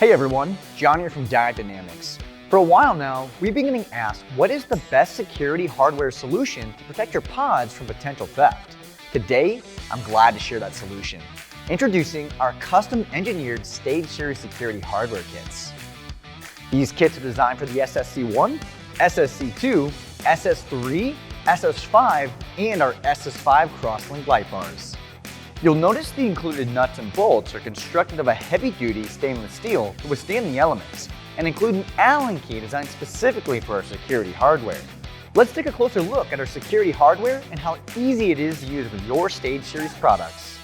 Hey everyone, John here from Diode Dynamics. For a while now, we've been getting asked what is the best security hardware solution to protect your pods from potential theft. Today, I'm glad to share that solution. Introducing our custom engineered Stage Series security hardware kits. These kits are designed for the SSC1, SSC2, SS3, SS5, and our SS5 CrossLink light bars. You'll notice the included nuts and bolts are constructed of a heavy-duty stainless steel to withstand the elements, and include an Allen key designed specifically for our security hardware. Let's take a closer look at our security hardware and how easy it is to use with your Stage Series products.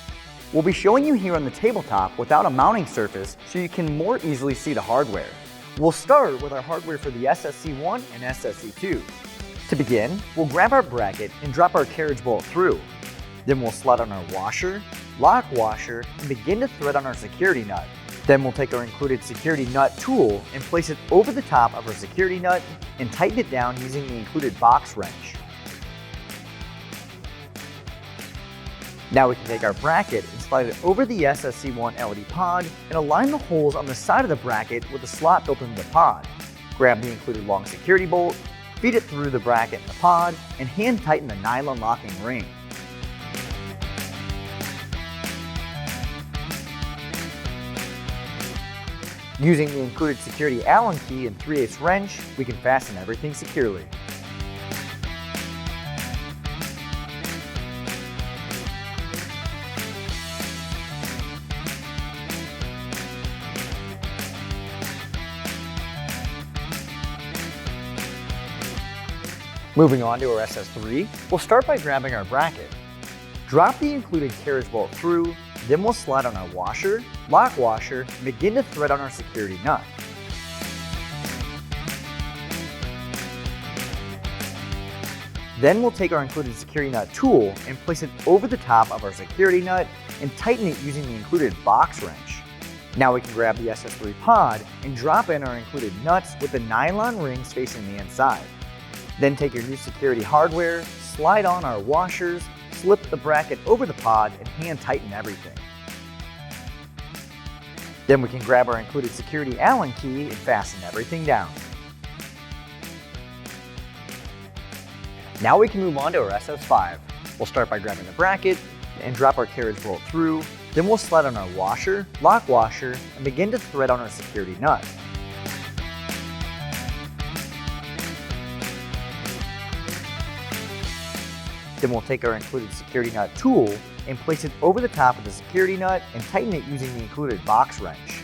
We'll be showing you here on the tabletop without a mounting surface so you can more easily see the hardware. We'll start with our hardware for the SSC1 and SSC2. To begin, we'll grab our bracket and drop our carriage bolt through. Then we'll slide on our washer, lock washer, and begin to thread on our security nut. Then we'll take our included security nut tool and place it over the top of our security nut and tighten it down using the included box wrench. Now we can take our bracket and slide it over the SSC1 LED pod and align the holes on the side of the bracket with the slot built into the pod. Grab the included long security bolt, feed it through the bracket and the pod, and hand tighten the nylon locking ring. Using the included security Allen key and 3/8 wrench, we can fasten everything securely. Moving on to our SS3, we'll start by grabbing our bracket. Drop the included carriage bolt through, then we'll slide on our washer, lock washer, and begin to thread on our security nut. Then we'll take our included security nut tool and place it over the top of our security nut and tighten it using the included box wrench. Now we can grab the SS3 pod and drop in our included nuts with the nylon rings facing the inside. Then take your new security hardware, slide on our washers, slip the bracket over the pod, and hand tighten everything. Then we can grab our included security Allen key and fasten everything down. Now we can move on to our SS5. We'll start by grabbing the bracket and drop our carriage bolt through. Then we'll slide on our washer, lock washer, and begin to thread on our security nut. Then we'll take our included security nut tool and place it over the top of the security nut and tighten it using the included box wrench.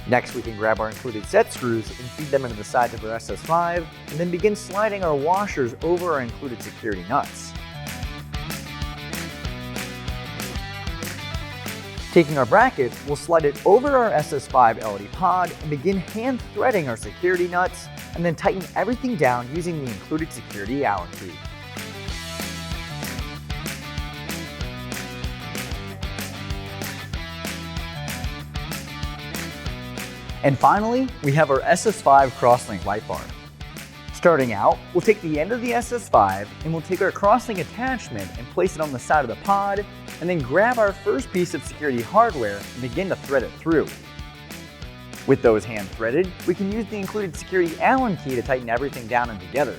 Next, we can grab our included set screws and feed them into the sides of our SS5, and then begin sliding our washers over our included security nuts. Taking our bracket, we'll slide it over our SS5 LED pod and begin hand threading our security nuts, and then tighten everything down using the included security Allen key. And finally, we have our SS5 CrossLink light bar. Starting out, we'll take the end of the SS5 and we'll take our CrossLink attachment and place it on the side of the pod, and then grab our first piece of security hardware and begin to thread it through. With those hand threaded, we can use the included security Allen key to tighten everything down and together.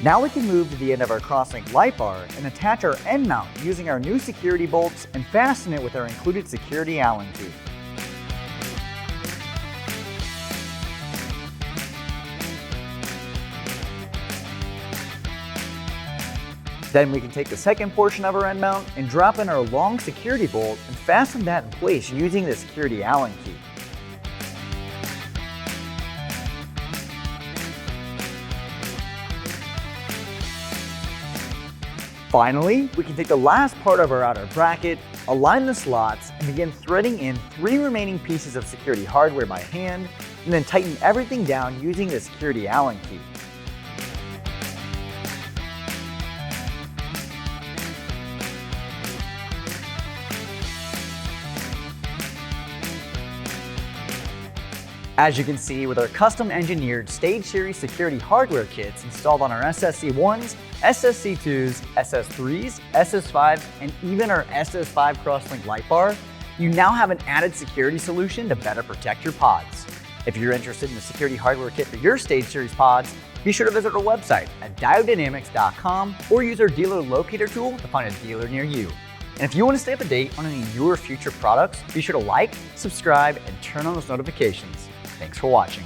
Now we can move to the end of our CrossLink light bar and attach our end mount using our new security bolts and fasten it with our included security Allen key. Then we can take the second portion of our end mount and drop in our long security bolt and fasten that in place using the security Allen key. Finally, we can take the last part of our outer bracket, align the slots, and begin threading in 3 remaining pieces of security hardware by hand, and then tighten everything down using the security Allen key. As you can see, with our custom engineered Stage Series security hardware kits installed on our SSC1s, SSC2s, SS3s, SS5, and even our SS5 CrossLink light bar, you now have an added security solution to better protect your pods. If you're interested in the security hardware kit for your Stage Series pods, be sure to visit our website at diodedynamics.com or use our dealer locator tool to find a dealer near you. And if you want to stay up to date on any of your future products, be sure to like, subscribe, and turn on those notifications. Thanks for watching.